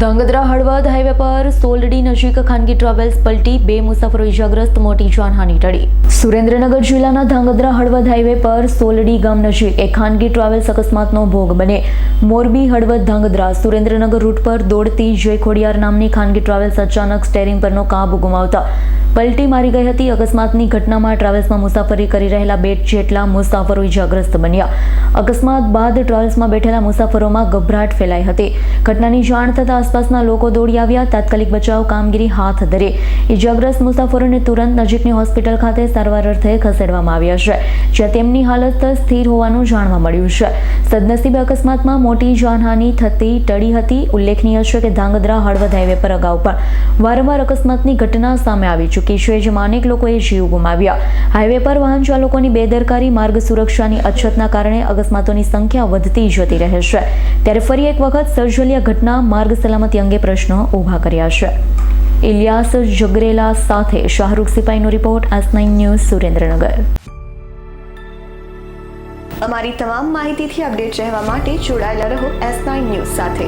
Dhrangadhra Halvad highway પર સોલડી નજીક ખાનગી ટ્રાવેલ્સ પલટી, 2 મુસાફરો ઇજાગ્રસ્ત, મોટી જાનહાનિ ટળી. સુરેન્દ્રનગર જિલ્લાના ધાંગધ્રા હળવદ હાઈવે પર સોલડી ગામ નજીક એક ખાનગી ટ્રાવેલ્સ અકસ્માતનો ભોગ બને. મોરબી હળવદ ધાંગધ્રા સુરેન્દ્રનગર રૂટ પર દોડતી જય ખોડિયાર નામની ખાનગી ટ્રાવેલ્સ અચાનક સ્ટેરિંગ પરનો કાબુ ગુમાવતા પલટી મારી ગઈ હતી. અકસ્માતની ઘટનામાં ટ્રાવેલ્સમાં મુસાફરી કરી રહેલા 2 જેટલા મુસાફરો ઇજાગ્રસ્ત બન્યા. અકસ્માત બાદ ટ્રાવેલ્સમાં બેઠેલા મુસાફરોમાં ગભરાટ ફેલાઈ હતી. ઘટનાની જાણ થતાં આસપાસના લોકો દોડી આવ્યા, તાત્કાલિક બચાવ કામગીરી હાથ ધરી. ઇજાગ્રસ્ત મુસાફરોને તુરંત નજીકની હોસ્પિટલ ખાતે સારવાર અર્થે ખસેડવામાં આવ્યા છે, જ્યાં તેમની હાલત સ્થિર હોવાનું જાણવા મળ્યું છે. સદનસીબે અકસ્માતમાં મોટી જાનહાનિ ટળી હતી. ઉલ્લેખનીય છે કે ધાંગધ્રા હળવદ હાઈવે પર અગાઉ પણ વારંવાર અકસ્માતની ઘટના સામે આવી ચૂકી છે, જેમાં અનેક લોકોએ જીવ ગુમાવ્યા. હાઈવે પર વાહન ચાલકોની બેદરકારી, માર્ગ સુરક્ષાની અછતના કારણે અકસ્માતોની સંખ્યા વધતી જતી રહે છે. ત્યારે ફરી એક વખત સર્જેલી ઘટના માર્ગ સલામતી અંગે પ્રશ્નો ઊભા કર્યા છે. ઇલિયાસ જગરેલા સાથે શાહરૂખ સિપાહીનો રિપોર્ટ, S9 ન્યૂઝ, સુરેન્દ્રનગર. અમારી તમામ માહિતીથી અપડેટ રહેવા માટે જોડાયેલા રહો S9 ન્યૂઝ સાથે.